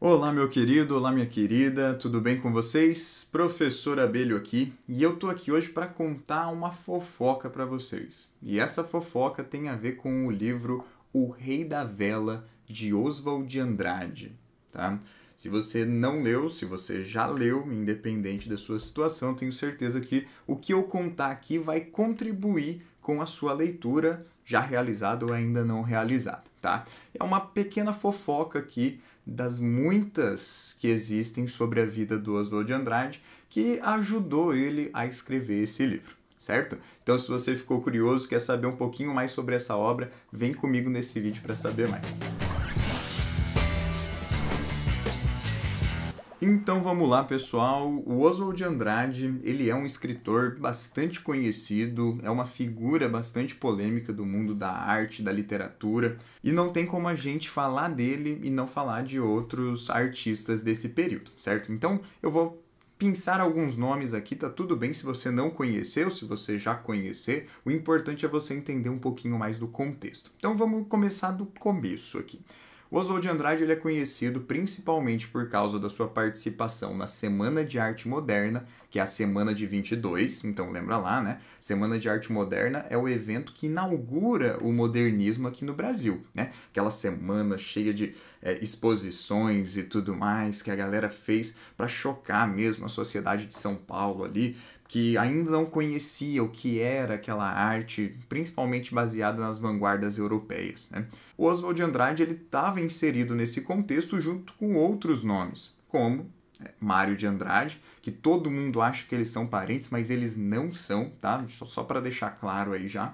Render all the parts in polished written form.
Olá, meu querido, olá, minha querida, tudo bem com vocês? Professor Abelho aqui, e eu tô aqui hoje para contar uma fofoca para vocês. E essa fofoca tem a ver com o livro O Rei da Vela, de Oswald de Andrade, tá? Se você não leu, se você já leu, independente da sua situação, tenho certeza que o que eu contar aqui vai contribuir com a sua leitura, já realizada ou ainda não realizada, tá? É uma pequena fofoca aqui das muitas que existem sobre a vida do Oswald de Andrade que ajudou ele a escrever esse livro, certo? Então, se você ficou curioso, quer saber um pouquinho mais sobre essa obra, vem comigo nesse vídeo para saber mais. Então vamos lá, pessoal. O Oswald de Andrade, ele é um escritor bastante conhecido, é uma figura bastante polêmica do mundo da arte, da literatura, e não tem como a gente falar dele e não falar de outros artistas desse período, certo? Então eu vou pensar alguns nomes aqui, tá tudo bem se você não conhecer ou se você já conhecer, o importante é você entender um pouquinho mais do contexto. Então vamos começar do começo aqui. O Oswald de Andrade ele é conhecido principalmente por causa da sua participação na Semana de Arte Moderna, que é a Semana de 22, então lembra lá, né? Semana de Arte Moderna é o evento que inaugura o modernismo aqui no Brasil, né? Aquela semana cheia de exposições e tudo mais que a galera fez para chocar mesmo a sociedade de São Paulo ali, que ainda não conhecia o que era aquela arte, principalmente baseada nas vanguardas europeias, né? O Oswald de Andrade estava inserido nesse contexto junto com outros nomes, como Mário de Andrade, que todo mundo acha que eles são parentes, mas eles não são, tá? Só para deixar claro aí já.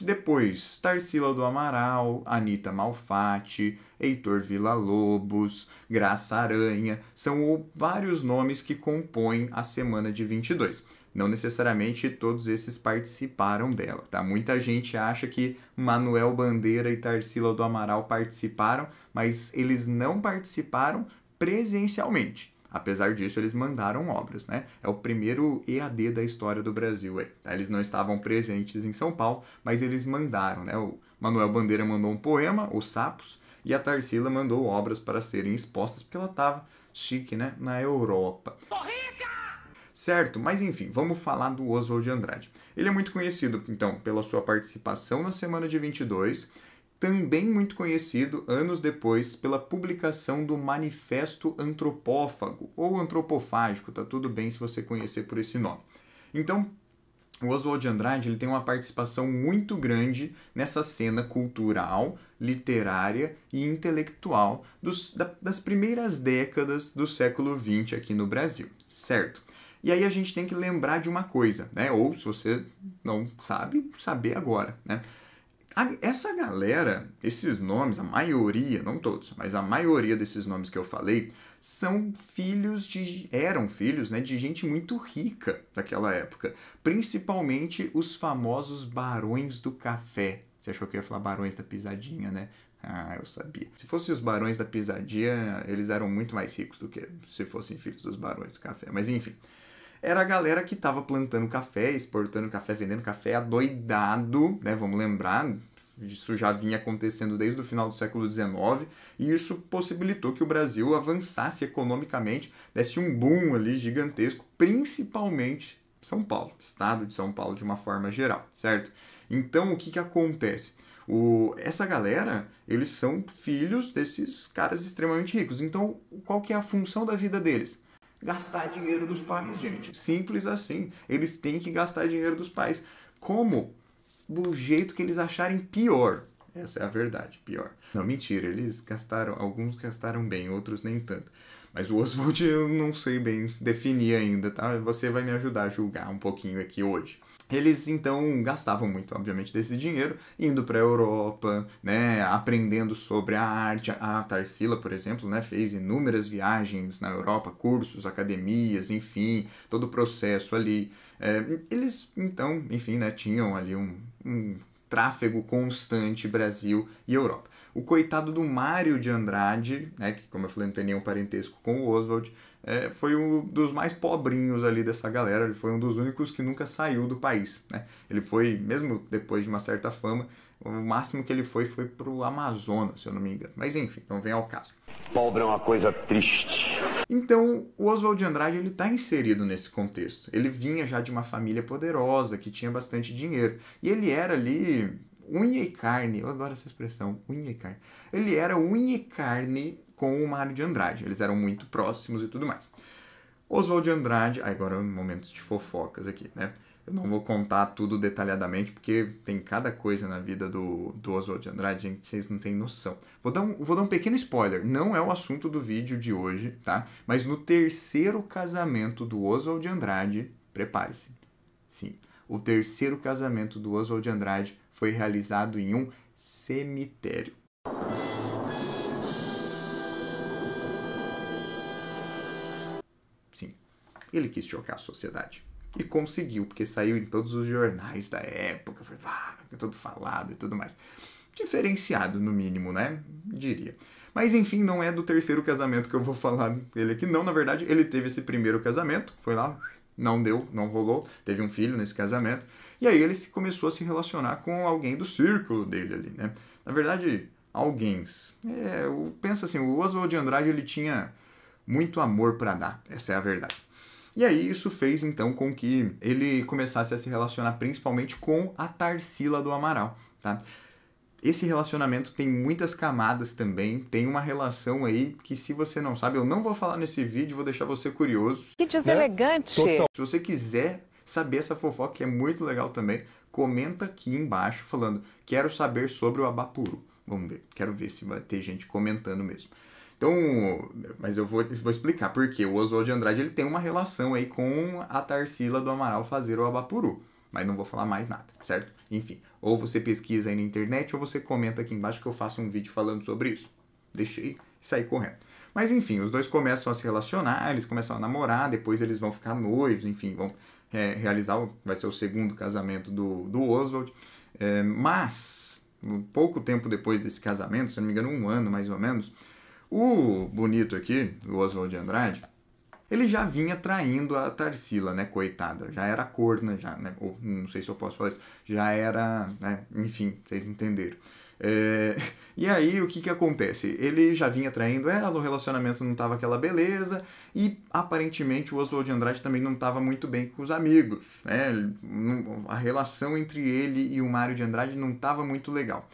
Depois, Tarsila do Amaral, Anita Malfatti, Heitor Villa-Lobos, Graça Aranha, são vários nomes que compõem a Semana de 22. Não necessariamente todos esses participaram dela, tá? Muita gente acha que Manuel Bandeira e Tarsila do Amaral participaram, mas eles não participaram presencialmente. Apesar disso, eles mandaram obras, né? É o primeiro EAD da história do Brasil aí, tá? Eles não estavam presentes em São Paulo, mas eles mandaram, né? O Manuel Bandeira mandou um poema, Os Sapos, e a Tarsila mandou obras para serem expostas, porque ela estava chique, né? Na Europa. Certo, mas enfim, vamos falar do Oswald de Andrade. Ele é muito conhecido, então, pela sua participação na Semana de 22, também muito conhecido, anos depois, pela publicação do Manifesto Antropófago, ou Antropofágico, tá tudo bem se você conhecer por esse nome. Então, o Oswald de Andrade ele tem uma participação muito grande nessa cena cultural, literária e intelectual das primeiras décadas do século XX aqui no Brasil, certo? E aí a gente tem que lembrar de uma coisa, né? Ou se você não sabe, saber agora, né? Essa galera, esses nomes, a maioria, não todos, mas a maioria desses nomes que eu falei, eram filhos, né, de gente muito rica daquela época. Principalmente os famosos barões do café. Você achou que eu ia falar barões da pisadinha, né? Ah, eu sabia. Se fossem os barões da pisadinha, eles eram muito mais ricos do que se fossem filhos dos barões do café. Mas enfim. Era a galera que estava plantando café, exportando café, vendendo café adoidado, né? Vamos lembrar, isso já vinha acontecendo desde o final do século XIX, e isso possibilitou que o Brasil avançasse economicamente, desse um boom ali gigantesco, principalmente São Paulo, estado de São Paulo de uma forma geral, certo? Então, o que acontece? Essa galera, eles são filhos desses caras extremamente ricos. Então, qual que é a função da vida deles? Gastar dinheiro dos pais, gente. Simples assim. Eles têm que gastar dinheiro dos pais. Como? Do jeito que eles acharem pior. Essa é a verdade, pior. Não, mentira, alguns gastaram bem, outros nem tanto. Mas o Oswald eu não sei bem se definir ainda, tá? Você vai me ajudar a julgar um pouquinho aqui hoje. Eles, então, gastavam muito, obviamente, desse dinheiro, indo para a Europa, né, aprendendo sobre a arte. A Tarsila, por exemplo, né, fez inúmeras viagens na Europa, cursos, academias, enfim, todo o processo ali. Eles, então, enfim, né, tinham ali um tráfego constante Brasil e Europa. O coitado do Mário de Andrade, né, que como eu falei não tem nenhum parentesco com o Oswald, foi um dos mais pobrinhos ali dessa galera, ele foi um dos únicos que nunca saiu do país, né? Ele foi, mesmo depois de uma certa fama, o máximo que ele foi pro Amazonas, se eu não me engano. Mas enfim, não vem ao caso. Pobre é uma coisa triste. Então, o Oswald de Andrade ele está inserido nesse contexto. Ele vinha já de uma família poderosa, que tinha bastante dinheiro. E ele era ali unha e carne, eu adoro essa expressão, unha e carne. Ele era unha e carne com o Mário de Andrade, eles eram muito próximos e tudo mais. Oswald de Andrade, agora momentos de fofocas aqui, né? Eu não vou contar tudo detalhadamente, porque tem cada coisa na vida do Oswald de Andrade, gente, que vocês não têm noção. Vou dar um pequeno spoiler, não é o assunto do vídeo de hoje, tá? Mas no terceiro casamento do Oswald de Andrade, prepare-se, sim, o terceiro casamento do Oswald de Andrade foi realizado em um cemitério. Sim, ele quis chocar a sociedade. E conseguiu, porque saiu em todos os jornais da época, foi todo falado e tudo mais. Diferenciado, no mínimo, né? Diria. Mas, enfim, não é do terceiro casamento que eu vou falar dele aqui, não. Na verdade, ele teve esse primeiro casamento, foi lá, não deu, não rolou, teve um filho nesse casamento, e aí ele começou a se relacionar com alguém do círculo dele ali, né? Na verdade, alguém. Pensa assim, o Oswald de Andrade, ele tinha muito amor para dar, essa é a verdade. E aí isso fez então com que ele começasse a se relacionar principalmente com a Tarsila do Amaral, tá? Esse relacionamento tem muitas camadas também, tem uma relação aí que se você não sabe, eu não vou falar nesse vídeo, vou deixar você curioso. Que deselegante! Né? Se você quiser saber essa fofoca, que é muito legal também, comenta aqui embaixo falando, quero saber sobre o Abapuru. Vamos ver, quero ver se vai ter gente comentando mesmo. Então, mas eu vou explicar porque o Oswald de Andrade ele tem uma relação aí com a Tarsila do Amaral fazer o Abapuru, mas não vou falar mais nada, certo? Enfim, ou você pesquisa aí na internet ou você comenta aqui embaixo que eu faço um vídeo falando sobre isso. Deixei e saí correndo. Mas enfim, os dois começam a se relacionar, eles começam a namorar, depois eles vão ficar noivos, enfim, vão realizar, vai ser o segundo casamento do Oswald. Mas, pouco tempo depois desse casamento, se não me engano, 1 ano mais ou menos, o bonito aqui, o Oswald de Andrade, ele já vinha traindo a Tarsila, né, coitada, já era corna, já, né, ou não sei se eu posso falar isso, já era, né, enfim, vocês entenderam. E aí, o que acontece? Ele já vinha traindo ela, o relacionamento não estava aquela beleza, e aparentemente o Oswald de Andrade também não estava muito bem com os amigos, né, a relação entre ele e o Mário de Andrade não estava muito legal.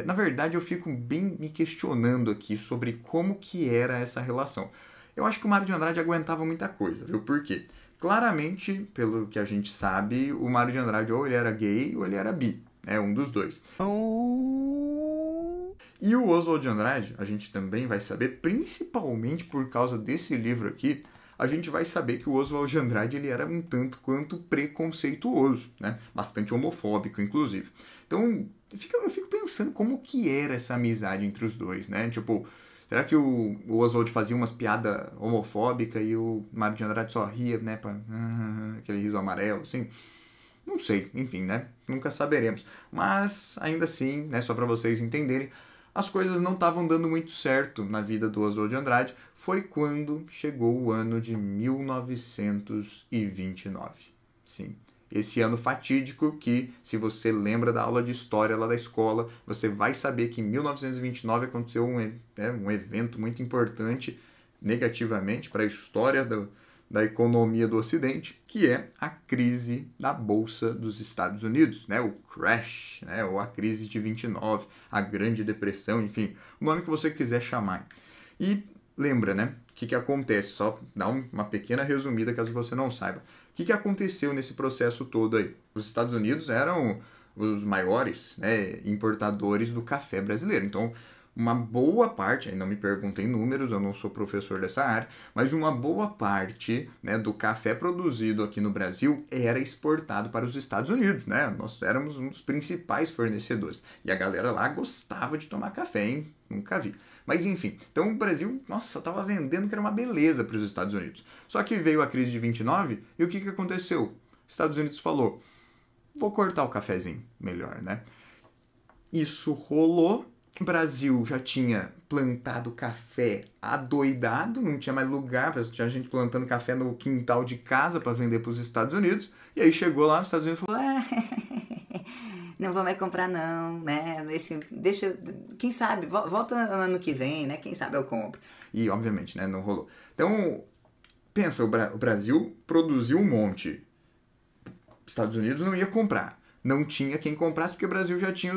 Na verdade, eu fico bem me questionando aqui sobre como que era essa relação. Eu acho que o Mário de Andrade aguentava muita coisa, viu? Por quê? Claramente, pelo que a gente sabe, o Mário de Andrade ou ele era gay ou ele era bi. Um dos dois. E o Oswald de Andrade, a gente também vai saber, principalmente por causa desse livro aqui, a gente vai saber que o Oswald de Andrade ele era um tanto quanto preconceituoso, né? Bastante homofóbico, inclusive. Então, eu fico pensando como que era essa amizade entre os dois, né? Tipo, será que o Oswald fazia umas piadas homofóbicas e o Mário de Andrade só ria, né? Aquele riso amarelo, assim? Não sei, enfim, né? Nunca saberemos. Mas, ainda assim, né? Só para vocês entenderem, as coisas não estavam dando muito certo na vida do Oswald de Andrade. Foi quando chegou o ano de 1929. Sim. Esse ano fatídico que, se você lembra da aula de história lá da escola, você vai saber que em 1929 aconteceu um evento muito importante, negativamente, para a história da economia do Ocidente, que é a crise da Bolsa dos Estados Unidos, né? O crash, né? Ou a crise de 29, a Grande Depressão, enfim, o nome que você quiser chamar. E lembra, né? O que acontece? Só dá uma pequena resumida caso você não saiba. O que aconteceu nesse processo todo aí? Os Estados Unidos eram os maiores, né, importadores do café brasileiro. Então, uma boa parte, aí não me perguntem números, eu não sou professor dessa área, mas uma boa parte, né, do café produzido aqui no Brasil era exportado para os Estados Unidos, né? Nós éramos um dos principais fornecedores. E a galera lá gostava de tomar café, hein? Nunca vi. Mas enfim, então o Brasil, nossa, estava vendendo que era uma beleza para os Estados Unidos. Só que veio a crise de 29 e o que aconteceu? Os Estados Unidos falou, vou cortar o cafezinho melhor, né? Isso rolou, O Brasil já tinha plantado café adoidado, não tinha mais lugar, tinha gente plantando café no quintal de casa para vender para os Estados Unidos, e aí chegou lá nos Estados Unidos e falou, não vou mais comprar não, né? Deixa, quem sabe, volta ano que vem, né? Quem sabe eu compro. E obviamente, né, não rolou. Então, pensa, o Brasil produziu um monte, os Estados Unidos não ia comprar. Não tinha quem comprasse, porque o Brasil já tinha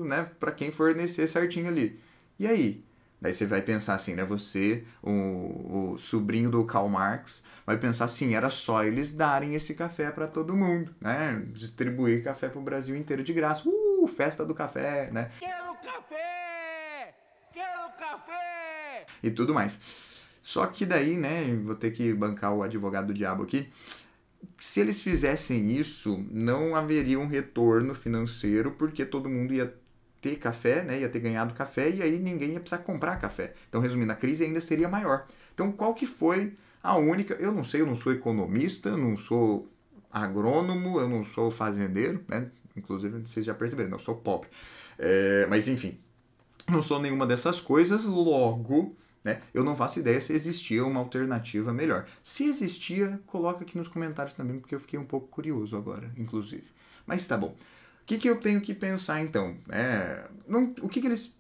né, para quem fornecer certinho ali. E aí? Daí você vai pensar assim, né? Você, o sobrinho do Karl Marx, vai pensar assim, era só eles darem esse café para todo mundo, né? Distribuir café para o Brasil inteiro de graça. Festa do café, né? Quero café! Quero café! E tudo mais. Só que daí, né? Vou ter que bancar o advogado do diabo aqui. Se eles fizessem isso, não haveria um retorno financeiro, porque todo mundo ia ter café, né? Ia ter ganhado café, e aí ninguém ia precisar comprar café. Então, resumindo, a crise ainda seria maior. Então, qual que foi a única... Eu não sei, eu não sou economista, eu não sou agrônomo, eu não sou fazendeiro, né? Inclusive, vocês já perceberam, eu sou pobre. Mas, enfim, não sou nenhuma dessas coisas, logo... né? Eu não faço ideia se existia uma alternativa melhor. Se existia, coloca aqui nos comentários também, porque eu fiquei um pouco curioso agora, inclusive. Mas tá bom. O que eu tenho que pensar, então? O que eles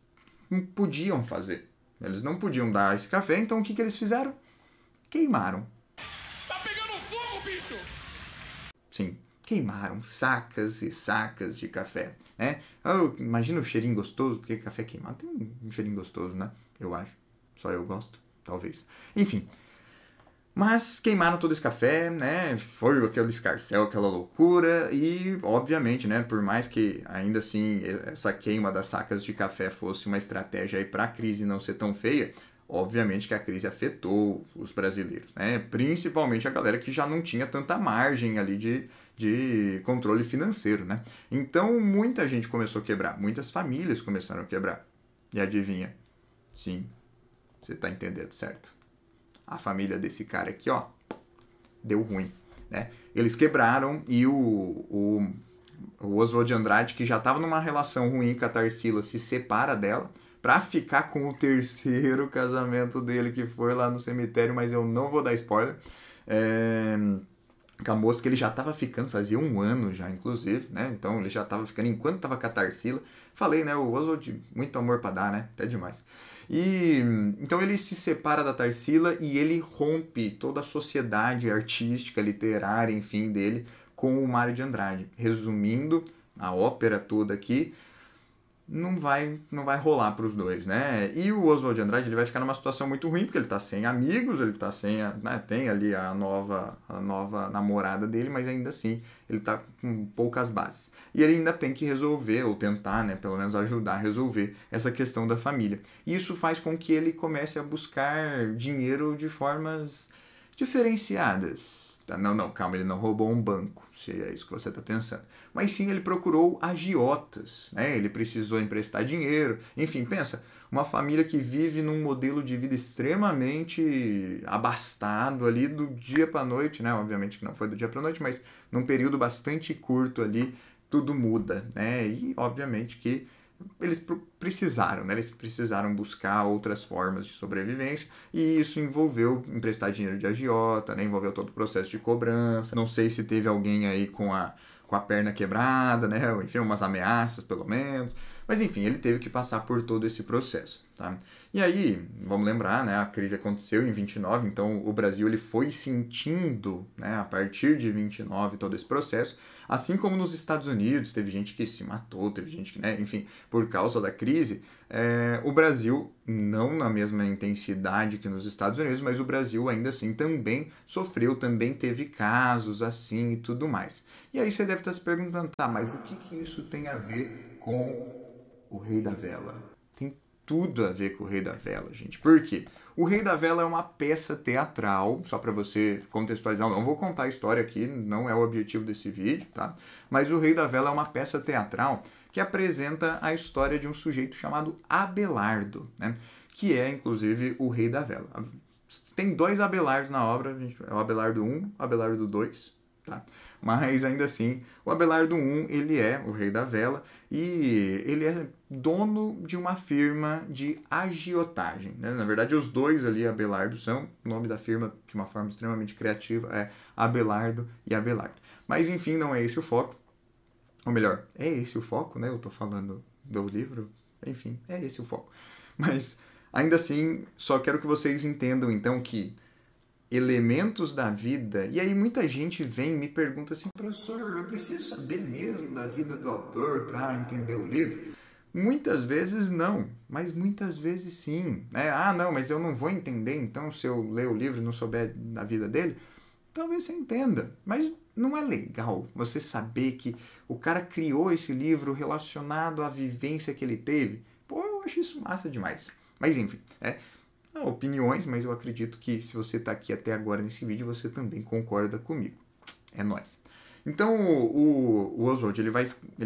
podiam fazer? Eles não podiam dar esse café, então o que eles fizeram? Queimaram. Tá pegando fogo, bicho! Sim, queimaram sacas e sacas de café, né? Imagina o cheirinho gostoso, porque café queimado tem um cheirinho gostoso, né? Eu acho. Só eu gosto, talvez. Enfim. Mas queimaram todo esse café, né? Foi aquele escarcéu, aquela loucura. E, obviamente, né? Por mais que, ainda assim, essa queima das sacas de café fosse uma estratégia aí para a crise não ser tão feia, obviamente que a crise afetou os brasileiros, né? Principalmente a galera que já não tinha tanta margem ali de controle financeiro, né? Então, muita gente começou a quebrar. Muitas famílias começaram a quebrar. E adivinha? Sim. Você tá entendendo, certo? A família desse cara aqui, ó, deu ruim, né? Eles quebraram e o Oswald de Andrade, que já tava numa relação ruim com a Tarsila, se separa dela pra ficar com o terceiro casamento dele, que foi lá no cemitério, mas eu não vou dar spoiler. Com a moça que ele já tava ficando, fazia 1 ano já, inclusive, né? Então ele já tava ficando enquanto tava com a Tarsila. Falei, né? O Oswald, muito amor pra dar, né? Até demais. E então ele se separa da Tarsila e ele rompe toda a sociedade artística, literária, enfim, dele com o Mário de Andrade. Resumindo a ópera toda aqui, não vai rolar para os dois, né? E o Oswald de Andrade ele vai ficar numa situação muito ruim, porque ele tá sem amigos, ele tá sem, né, tem ali a nova namorada dele, mas ainda assim ele tá com poucas bases. E ele ainda tem que resolver, ou tentar, né, pelo menos ajudar a resolver essa questão da família. E isso faz com que ele comece a buscar dinheiro de formas diferenciadas. Não, calma, ele não roubou um banco, se é isso que você está pensando. Mas sim, ele procurou agiotas, né? Ele precisou emprestar dinheiro. Enfim, pensa, uma família que vive num modelo de vida extremamente abastado ali do dia para a noite, né? Obviamente que não foi do dia para a noite, mas num período bastante curto ali, tudo muda, né? E obviamente que eles precisaram, né? Eles precisaram buscar outras formas de sobrevivência e isso envolveu emprestar dinheiro de agiota, né? Envolveu todo o processo de cobrança. Não sei se teve alguém aí com a perna quebrada, né? Ou, enfim, umas ameaças pelo menos. Mas enfim, ele teve que passar por todo esse processo, tá? E aí, vamos lembrar, né? A crise aconteceu em 29, então o Brasil ele foi sentindo, né? A partir de 29 todo esse processo. Assim como nos Estados Unidos, teve gente que se matou, teve gente que, né, enfim, por causa da crise, o Brasil, não na mesma intensidade que nos Estados Unidos, mas o Brasil ainda assim também sofreu, também teve casos assim e tudo mais. E aí você deve estar se perguntando, tá, mas o que isso tem a ver com o Rei da Vela? Tem tudo a ver com o Rei da Vela, gente. Por quê? O Rei da Vela é uma peça teatral, só para você contextualizar, não vou contar a história aqui, não é o objetivo desse vídeo, tá? Mas o Rei da Vela é uma peça teatral que apresenta a história de um sujeito chamado Abelardo, né? Que é, inclusive, o Rei da Vela. Tem 2 Abelardos na obra, gente, é o Abelardo I, o Abelardo II, tá? Mas ainda assim, o Abelardo I, ele é o rei da vela e ele é dono de uma firma de agiotagem, né? Na verdade, os dois ali, Abelardo, são o nome da firma de uma forma extremamente criativa, é Abelardo e Abelardo. Mas enfim, não é esse o foco. Ou melhor, é esse o foco, né? Eu tô falando do livro, enfim, é esse o foco. Mas ainda assim, só quero que vocês entendam então que elementos da vida, e aí muita gente vem e me pergunta assim, professor, eu preciso saber mesmo da vida do autor para entender o livro? Muitas vezes não, mas muitas vezes sim, né? Ah, não, mas eu não vou entender, então se eu ler o livro e não souber da vida dele, talvez você entenda, mas não é legal você saber que o cara criou esse livro relacionado à vivência que ele teve? Pô, eu acho isso massa demais. Mas enfim, opiniões, mas eu acredito que se você está aqui até agora nesse vídeo, você também concorda comigo. É nóis. Então, o Oswald ele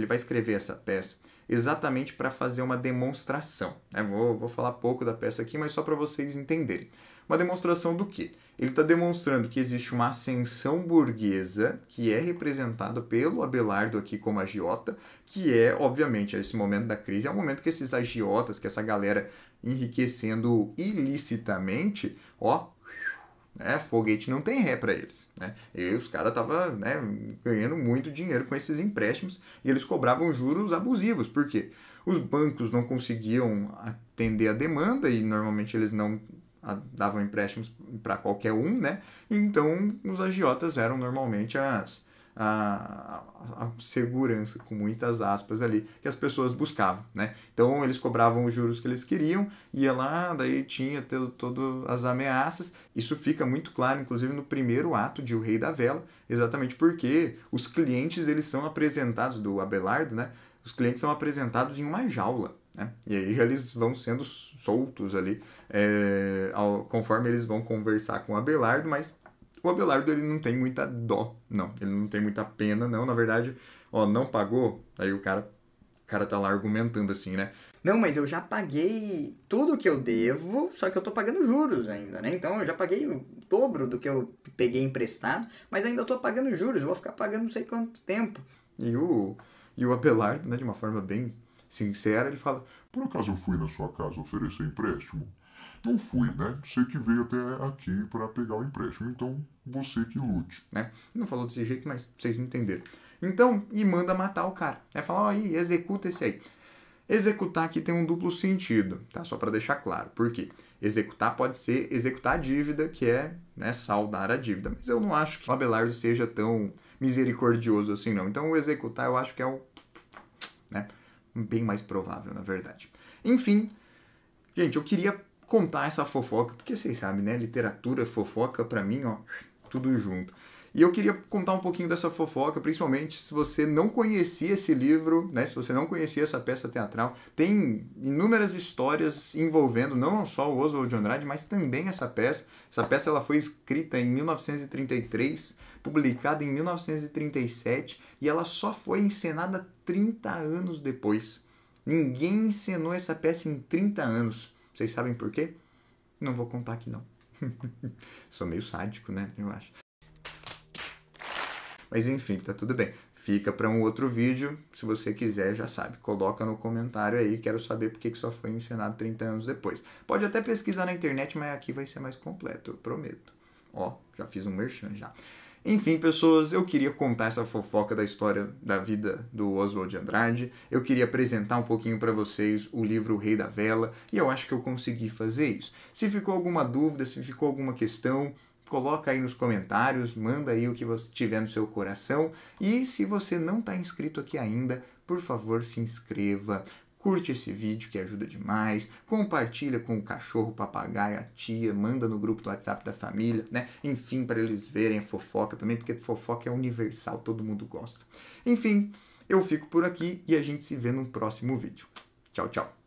vai escrever essa peça exatamente para fazer uma demonstração. Né? Vou falar pouco da peça aqui, mas só para vocês entenderem. Uma demonstração do quê? Ele está demonstrando que existe uma ascensão burguesa que é representada pelo Abelardo aqui como agiota, que é, obviamente, esse momento da crise, é o momento que esses agiotas, que essa galera enriquecendo ilicitamente, foguete não tem ré para eles. Né? E os caras estavam ganhando muito dinheiro com esses empréstimos e eles cobravam juros abusivos. Por quê? Os bancos não conseguiam atender a demanda e normalmente eles não davam empréstimos para qualquer um, né? Então os agiotas eram normalmente a segurança, com muitas aspas ali, que as pessoas buscavam, né? Então eles cobravam os juros que eles queriam, ia lá, daí tinha todas as ameaças. Isso fica muito claro, inclusive, no primeiro ato de O Rei da Vela, exatamente porque os clientes, eles são apresentados, do Abelardo, né? Os clientes são apresentados em uma jaula, né? E aí eles vão sendo soltos ali, conforme eles vão conversar com o Abelardo, mas o Abelardo ele não tem muita dó, não. Ele não tem muita pena, não. Na verdade, não pagou, aí o cara tá lá argumentando assim, né? Não, mas eu já paguei tudo que eu devo, só que eu tô pagando juros ainda, né? Então eu já paguei o dobro do que eu peguei emprestado, mas ainda tô pagando juros, eu vou ficar pagando não sei quanto tempo. E o Abelardo, né, de uma forma bem sincera, ele fala: por acaso eu fui na sua casa oferecer empréstimo? Não fui, né? Você que veio até aqui para pegar o empréstimo, então você que lute. Né? Não falou desse jeito, mas vocês entenderam. Então, e manda matar o cara. Fala, aí, executa esse aí. Executar aqui tem um duplo sentido, tá? Só para deixar claro. Por quê? Executar pode ser executar a dívida, que é, né, saldar a dívida. Mas eu não acho que o Abelardo seja tão misericordioso assim, não. Então, o executar eu acho que é bem mais provável, na verdade. Enfim, gente, eu queria contar essa fofoca, porque vocês sabem, né? Literatura, fofoca, pra mim, tudo junto. E eu queria contar um pouquinho dessa fofoca, principalmente se você não conhecia esse livro, né? Se você não conhecia essa peça teatral, tem inúmeras histórias envolvendo não só o Oswald de Andrade, mas também essa peça. Essa peça ela foi escrita em 1933, publicada em 1937, e ela só foi encenada 30 anos depois. Ninguém encenou essa peça em 30 anos. Vocês sabem por quê? Não vou contar aqui, não. Sou meio sádico, né? Eu acho. Mas enfim, tá tudo bem. Fica para um outro vídeo. Se você quiser, já sabe. Coloca no comentário aí. Quero saber por que só foi encenado 30 anos depois. Pode até pesquisar na internet, mas aqui vai ser mais completo, eu prometo. Já fiz um merchan já. Enfim, pessoas, eu queria contar essa fofoca da história da vida do Oswald de Andrade. Eu queria apresentar um pouquinho para vocês o livro O Rei da Vela, e eu acho que eu consegui fazer isso. Se ficou alguma dúvida, se ficou alguma questão, coloca aí nos comentários, manda aí o que você tiver no seu coração. E se você não está inscrito aqui ainda, por favor, se inscreva. Curte esse vídeo que ajuda demais, compartilha com o cachorro, o papagaio, a tia, manda no grupo do WhatsApp da família, né? Enfim, para eles verem a fofoca também, porque fofoca é universal, todo mundo gosta. Enfim, eu fico por aqui e a gente se vê no próximo vídeo. Tchau, tchau.